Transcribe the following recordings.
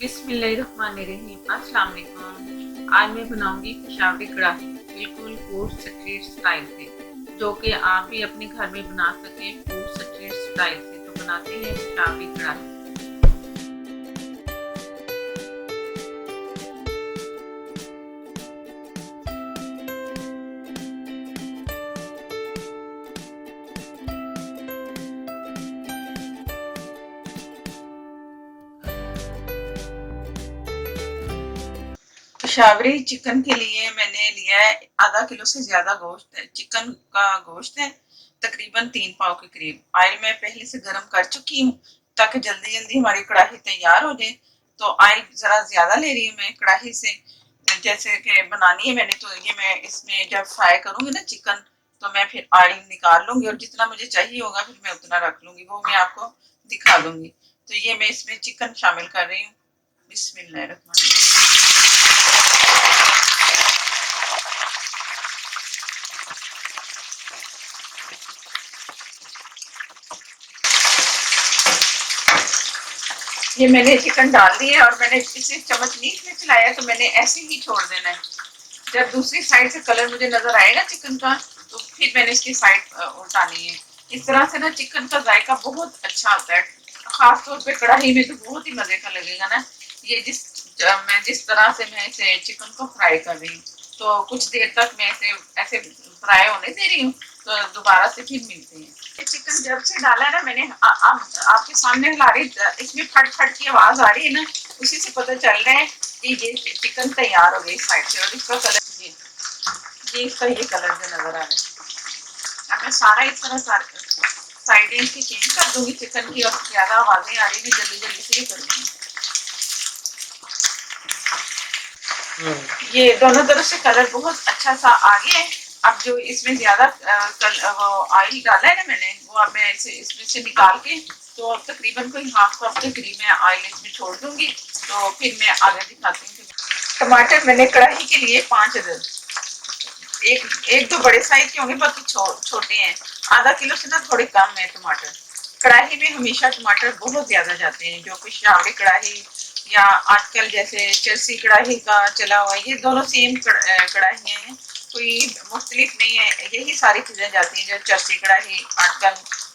बिस्मिल्लाहिर्रहमानिर्रहीम। अस्सलाम वालेकुम। आज मैं बनाऊंगी पेशावरी कढ़ाई बिल्कुल फूड स्ट्रीट स्टाइल से, जो कि आप भी अपने घर में बना सकें फूड स्ट्रीट स्टाइल से। तो बनाते हैं पेशावरी कढ़ाई। पेशावरी चिकन के लिए मैंने लिया है आधा किलो से ज्यादा गोश्त है। चिकन का गोश्त है तकरीबन 3 पाव के करीब। ऑयल मैं पहले से गर्म कर चुकी हूँ ताकि जल्दी जल्दी हमारी कढ़ाई तैयार हो जाए। तो ऑयल जरा ज्यादा ले रही हूँ मैं कढ़ाई से, जैसे कि बनानी है मैंने। तो ये मैं इसमें जब फ्राई करूंगी ना चिकन, तो मैं फिर ऑयल निकाल लूंगी और जितना मुझे चाहिए होगा फिर मैं उतना रख लूंगी, वो मैं आपको दिखा दूंगी। तो ये मैं इसमें चिकन शामिल कर रही हूँ। बिस्मिल्लाहिर्रहमानिर्रहीम। ये मैंने चिकन डाल दिया है और मैंने इसे चम्मच नहीं इसमें चलाया, तो मैंने ऐसे ही छोड़ देना है। जब दूसरी साइड से कलर मुझे नजर आएगा चिकन का, तो फिर मैंने इसकी साइड उल्टानी है। इस तरह से ना चिकन का जायका बहुत अच्छा आता है, खास तौर पे कढ़ाई में तो बहुत ही मजे का लगेगा ना। ये मैं जिस तरह से मैं इसे चिकन को फ्राई कर रही हूँ, तो कुछ देर तक मैं इसे ऐसे फ्राई होने दे रही हूँ। तो दोबारा से फिर मिलते हैं। ये चिकन जब से डाला है ना मैंने, आपके सामने हिला रही, इसमें फट फट की आवाज आ रही है ना, उसी से पता चल रहा है कि ये चिकन तैयार हो गई साइड से। और इसका कलर ये इसका ये कलर जो नजर आ रहा है। अब मैं सारा इस तरह साइडें इसकी चेंज कर दूंगी चिकन की, और ज्यादा आवाजें आ रही है जल्दी जल्दी से ये करूंगी। ये दोनों तरफ से कलर बहुत अच्छा सा आ गया है। अब जो इसमें ज्यादा ऑयल डाला है ना मैंने, वो अब मैं इसे इसमें से निकाल के, तो अब तकरीबन कोई हाफ कप के करीब मैं ऑयल इसमें छोड़ दूंगी। तो फिर मैं आगे दिखाती हूँ। टमाटर मैंने कढ़ाई के लिए 5 अदद, एक एक दो बड़े साइज के होंगे, बाकी छोटे हैं। आधा किलो से ना थोड़े कम है टमाटर। कढ़ाई में हमेशा टमाटर बहुत ज्यादा जाते हैं, जो पेशावरी कढ़ाई या आजकल जैसे चरसी कढ़ाई का चला हुआ है, ये दोनों सेम कढ़ाइयाँ हैं, कोई मुख्तलिफ नहीं है। यही सारी चीजें जाती हैं जो चरसी कढ़ाई आजकल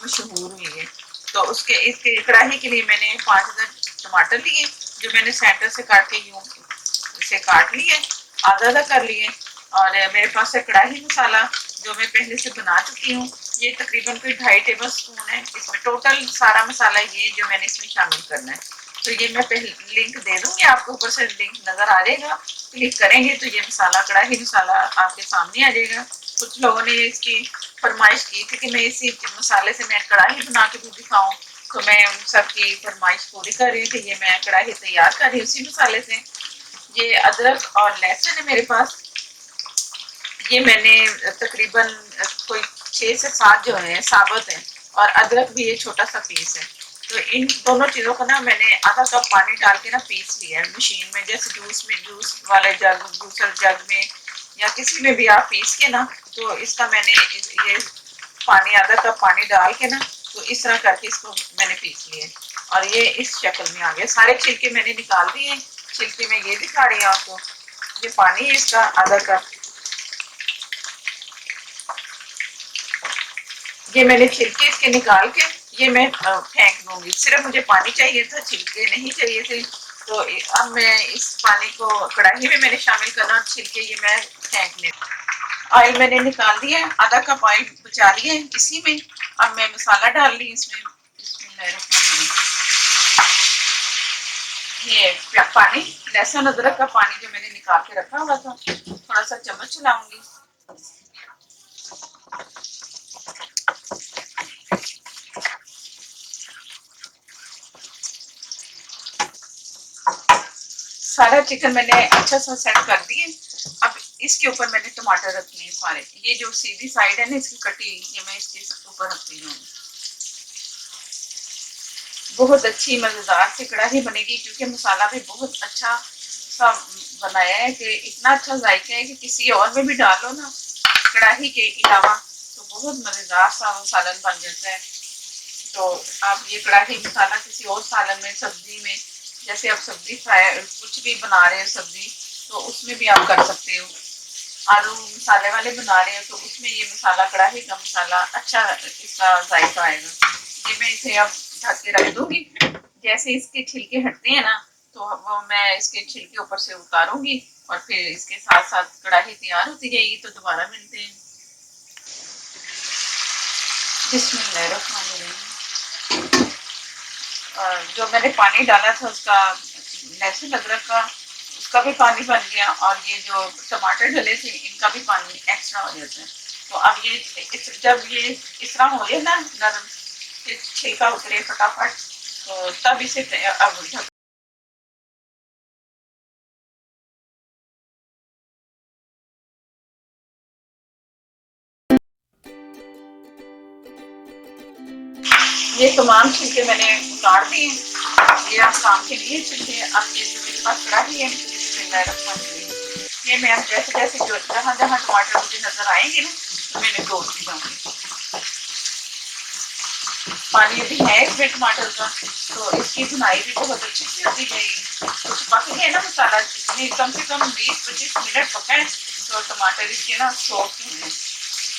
मशहूर हुई है। तो उसके इसके कढ़ाई के लिए मैंने 5 अदद टमाटर लिए, जो मैंने सेंटर से काट के यूं इसे काट लिए, आधा आधा कर लिए। और मेरे पास है कढ़ाई मसाला, जो मैं पहले से बना चुकी हूँ। ये तकरीबन कोई 2.5 टेबल स्पून है। इसमें टोटल सारा मसाला ये जो मैंने इसमें शामिल करना है। तो ये मैं पहले लिंक दे दूंगी आपको, ऊपर से लिंक नजर आ जाएगा, क्लिक करेंगे तो ये मसाला कढ़ाई मसाला आपके सामने आ जाएगा। कुछ लोगों ने इसकी फरमाइश की थी कि मैं इसी मसाले से मैं कढ़ाई बना के भी दिखाऊं, तो मैं उन सबकी फरमाइश पूरी कर रही थी। ये मैं कढ़ाई तैयार कर रही हूँ उसी मसाले से। ये अदरक और लहसुन है मेरे पास। ये मैंने तकरीबन कोई 6 से 7 जो है साबुत है, और अदरक भी ये छोटा सा पीस है। तो इन दोनों चीजों को ना मैंने आधा कप पानी डाल के ना पीस लिया है मशीन में, जैसे जूस वाले जग, जूसर जग में या किसी में भी आप पीस के ना, तो इसका मैंने ये पानी आधा कप पानी डाल के ना, तो इस तरह करके इसको मैंने पीस लिया। और ये इस शक्ल में आ गया। सारे छिलके मैंने निकाल दिए। छिलके में ये दिखा रही हूँ आपको। ये पानी है इसका आधा कप। ये मैंने छिलके इसके निकाल के ये मैं फेंक दूंगी। सिर्फ मुझे पानी चाहिए था, छिलके नहीं चाहिए थे। तो अब मैं इस पानी को कढ़ाई में मैंने शामिल करना, और छिलके ये मैं फेंक ले। ऑयल मैंने निकाल दिया, आधा कप ऑयल बचा लिया इसी में। अब मैं मसाला डाल ली इसमें। ये पानी, लहसुन अदरक का पानी जो मैंने निकाल के रखा हुआ था, थोड़ा सा चम्मच चलाऊंगी। सारा चिकन मैंने अच्छा सा सेट कर दिए। अब इसके ऊपर मैंने टमाटर रखने हैं सारे। ये जो सीधी साइड है ना इसकी कटी, ये मैं इसके ऊपर रखती हूँ। बहुत अच्छी मजेदार सी कढ़ाई बनेगी, क्योंकि मसाला भी बहुत अच्छा सा बनाया है कि इतना अच्छा जायका है कि किसी और में भी डालो ना कढ़ाई के अलावा, तो बहुत मजेदार सा वो सालन बन जाता है। तो आप ये कढ़ाई मसाला किसी और सालन में, सब्जी में जैसे आप सब्जी फ्राई कुछ भी बना रहे हो सब्जी, तो उसमें भी आप कर सकते हो। आलू मसाले वाले बना रहे हो तो उसमें ये मसाला, कढ़ाई का मसाला अच्छा इसका जायका आएगा। ये मैं इसे अब ढक के रख दूंगी। जैसे इसके छिलके हटते हैं ना, तो वो मैं इसके छिलके ऊपर से उतारूंगी और फिर इसके साथ साथ कढ़ाई तैयार होती जाएगी। तो दोबारा मिलते हैं। बिस्मिल्लाहिर्रहमानिर्रहीम। जो मैंने पानी डाला था उसका, लहसुन अदरक का, उसका भी पानी बन गया, और ये जो टमाटर डले थे इनका भी पानी एक्स्ट्रा हो जाता है। तो अब ये जब ये इस तरह हो जाए ना नरम, छिलका उतरे फटाफट, तो तब इसे अब ये तमाम छिलके मैंने उतार दिए। ये आप काम के लिए छिलके। अब ये जो मेरे पास कढ़ाई है, ये मैं अब जैसे जैसे जो जहाँ जहाँ टमाटर मुझे नजर आएंगे ना, तो मैंने तोड़ती जाऊंगी। पानी अभी है इसमें टमाटर का, तो इसकी भुनाई भी बहुत अच्छी से होती जाएगी। कुछ पक गए ना मसाला, इसमें कम से कम 20-25 मिनट पका है, तो टमाटर इसके ना सॉफ्ट हुए।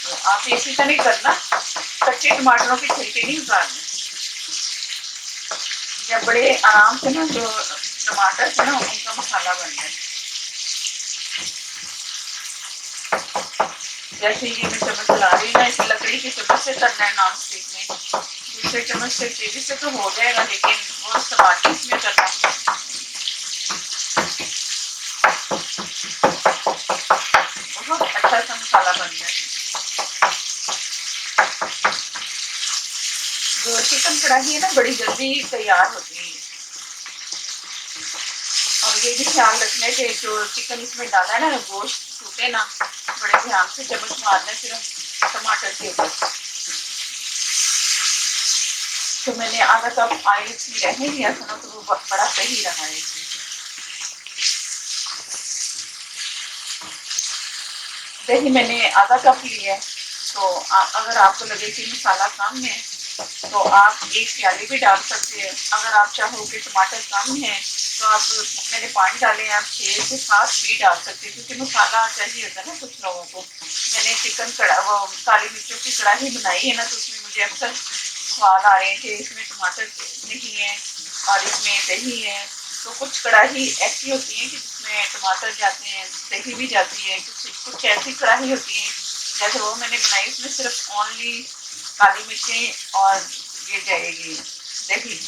तो आप इसी तरह करना, कच्चे टमाटरों के छिलके नहीं उतारने। या बड़े आराम से ना जो टमाटर थे ना उनका मसाला बन जाए। जैसे ये मैं चम्मच चला रही हूँ ना, इस लकड़ी के चम्मच से करना है नॉन स्टिक में। दूसरे चम्मच से तेजी से तो हो जाएगा, लेकिन वो संभाल इसमें करना। बहुत अच्छा सा मसाला बन जाए। जो चिकन कढ़ाई है ना, बड़ी जल्दी तैयार होती है। और ये भी ख्याल रखना है कि जो चिकन इसमें डाला है ना, गोश्त टूटे ना, बड़े ध्यान से चम्मच मारना है सिर्फ टमाटर के ऊपर। तो मैंने आधा कप ऑयल इसमें रहने दिया था ना, तो वो बड़ा सही रहा है इसमें। दही मैंने आधा कप लिया है। तो अगर आपको लगे कि मसाला कम है, तो आप एक प्याली भी डाल सकते हैं। अगर आप चाहो कि टमाटर कम है, तो आप, मैंने 5 डाले हैं, आप 6 से 7 भी डाल सकते हैं, क्योंकि मसाला चाहिए होता है ना कुछ लोगों को। मैंने चिकन कड़ा वो काली मिर्चों की कढ़ाई बनाई है ना, तो उसमें मुझे अक्सर सवाल आ रहे हैं कि इसमें टमाटर नहीं है और इसमें दही है। तो कुछ कढ़ाई ऐसी होती है कि जिसमें टमाटर जाते हैं, दही भी जाती है। कुछ कुछ ऐसी कढ़ाई होती है, जैसे वो मैंने बनाई, उसमें सिर्फ ओनली काली मिर्चें और ये जाएगी दही।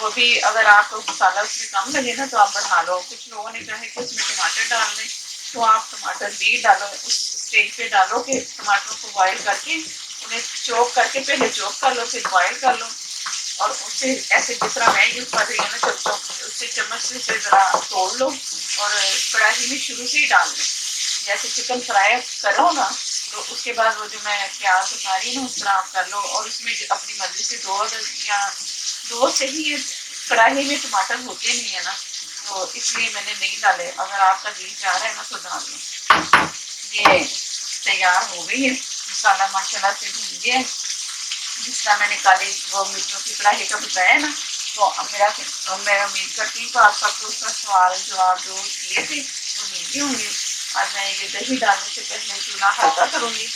वो भी अगर आपको मसाला उसमें कम लगे ना, तो आप बढ़ा लो। कुछ लोगों ने कहा है कि उसमें टमाटर डाल दें, तो आप टमाटर भी डालो। उस स्टेज पे डालो कि टमाटरों को बॉयल करके उन्हें चॉप करके पहले चॉप कर लो, फिर बॉयल कर लो। और उससे ऐसे जिस तरह मैं यूज कर रही हूँ ना, चप चप उससे चम्मच से जरा तोड़ लो और कढ़ाई में शुरू से ही डाल दो। जैसे चिकन फ्राई करो ना, तो उसके बाद वो जो मैं प्याज बता रही हूँ ना, उस तरह आप कर लो। और उसमें अपनी मर्जी से या दो से ही, कढ़ाई में टमाटर होते नहीं है ना, तो इसलिए मैंने नहीं डाले। अगर आपका दिल चाह रहा है ना, तो डाल लो। ये तैयार हो गई है, मसाला माशाल्लाह से भून गया है। जिस तरह मैंने काली वो मिर्चों की कढ़ाई का बताया ना, तो मैं उम्मीद करती हूँ कि आप सबको उसका सवाल जवाब जो किए थे वो मिल गए होंगे। और मैं ये दही डालने से पहले चूल्हा हल्का करूँगी।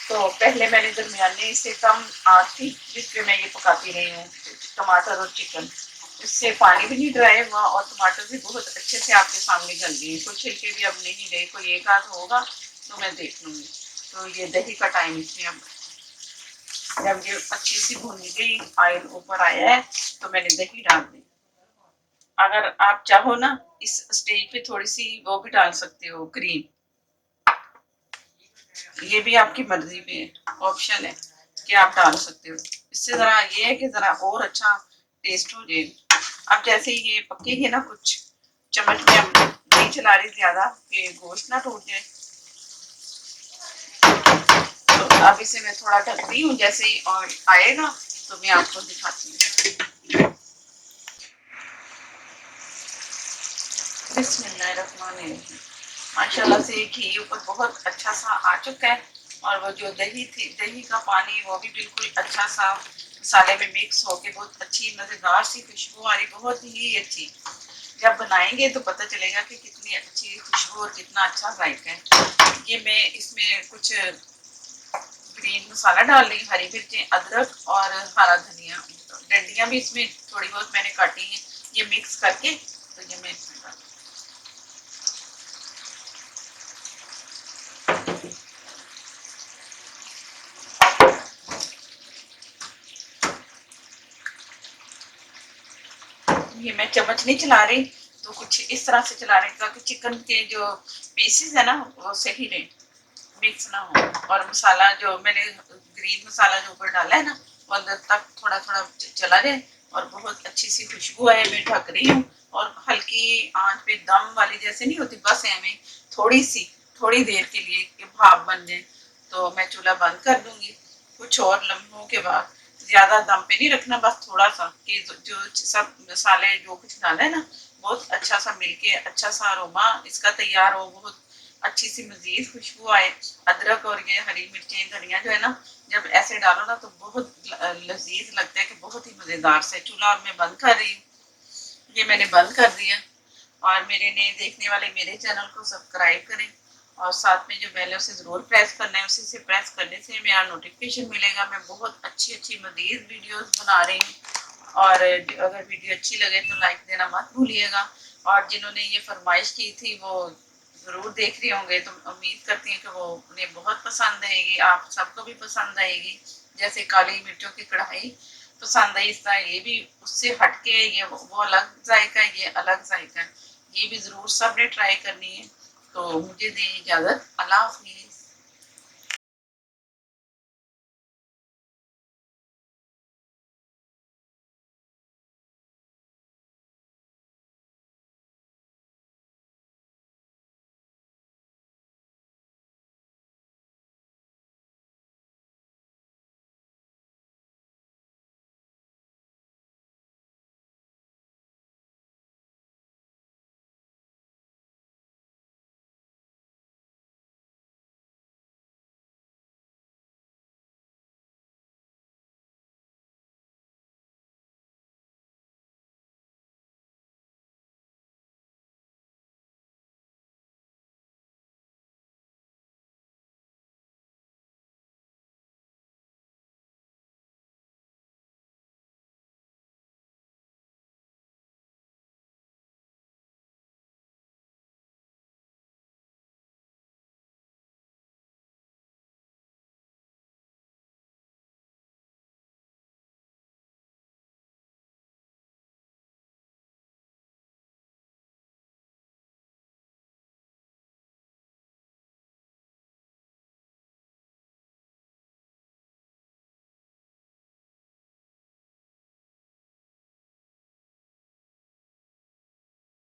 तो पहले मैंने दरमियाने से कम आंच थी जिस पे मैं ये पकाती रही हूँ टमाटर और चिकन। इससे पानी भी नहीं ड्राई हुआ और टमाटर भी बहुत अच्छे से आपके सामने गल गए। कोई छिलके भी अब नहीं रहे, कोई एक आध होगा तो मैं देख लूंगी। तो ये दही का टाइम इसमें अब, जब ये अच्छी सी भून गई, ऑयल ऊपर आया है, तो मैंने दही डाल दी। अगर आप चाहो ना, इस स्टेज पे थोड़ी सी वो भी डाल सकते हो, क्रीम। ये भी आपकी मर्जी पे है, ऑप्शन है कि आप डाल सकते हो। इससे जरा ये है कि जरा और अच्छा टेस्ट हो जाए। अब जैसे ये पकेगी ना, कुछ चम्मच में हम नहीं चला रही ज्यादा कि गोश्त ना टूट जाए। तो अब इसे मैं थोड़ा ढकती हूँ, जैसे ही आएगा तो मैं आपको दिखाती हूँ। बिस्मिल्लाहिर्रहमानिर्रहीम। माशाल्लाह से घी ऊपर बहुत अच्छा सा आ चुका है। और वो जो दही थी, दही का पानी वो भी बिल्कुल अच्छा सा मसाले में मिक्स होके बहुत अच्छी मज़ेदार सी खुशबू आ रही, बहुत ही अच्छी। जब बनाएंगे तो पता चलेगा कि कितनी अच्छी खुशबू और कितना अच्छा जायका है। ये मैं इसमें कुछ ग्रीन मसाला डाल रही हूँ, हरी मिर्चें, अदरक और हरा धनिया, डंडियाँ भी इसमें थोड़ी बहुत मैंने काटी हैं। ये मिक्स करके तो ये मैं इसमें डाल, ये मैं चम्मच नहीं चला रही, तो कुछ इस तरह से चला रही ताकि चिकन के जो पीसेस है ना वो सही रहे, मिक्स ना हो। और मसाला जो मैंने ग्रीन मसाला जो ऊपर डाला है ना वो अंदर तक थोड़ा थोड़ा चला जाए और बहुत अच्छी सी खुशबू आए। मैं ढक रही हूँ और हल्की आंच पे दम वाली जैसे नहीं होती, बस हमें थोड़ी सी, थोड़ी देर के लिए कि भाप बन जाए तो मैं चूल्हा बंद कर दूंगी। कुछ और लम्हों के बाद, ज्यादा दम पे नहीं रखना, बस थोड़ा सा कि जो सब मसाले जो कुछ डाला है ना बहुत अच्छा सा मिलके अच्छा सा अरोमा इसका तैयार हो, बहुत अच्छी सी मजीद खुशबू आए। अदरक और ये हरी मिर्चें धनिया जो है ना जब ऐसे डालो ना तो बहुत लजीज लगता है कि बहुत ही मजेदार से। चूल्हा और मैं बंद कर रही हूँ, ये मैंने बंद कर दिया। और मेरे नए देखने वाले मेरे चैनल को सब्सक्राइब करें और साथ में जो बेल है उसे ज़रूर प्रेस करना है, उसी से प्रेस करने से मेरा नोटिफिकेशन मिलेगा। मैं बहुत अच्छी अच्छी मज़ीद वीडियोस बना रही हूँ। और अगर वीडियो अच्छी लगे तो लाइक देना मत भूलिएगा। और जिन्होंने ये फरमाइश की थी वो ज़रूर देख रहे होंगे, तो उम्मीद करती हैं कि वो उन्हें बहुत पसंद आएगी, आप सबको भी पसंद आएगी। जैसे काली मिर्चों की कढ़ाई पसंद आई, इस तरह ये भी उससे हटके, ये वो अलग जायका है, ये अलग जायका है। ये भी ज़रूर सबने ट्राई करनी है। तो मुझे दें इजाज़त, अल्लाह हाफ़िज़।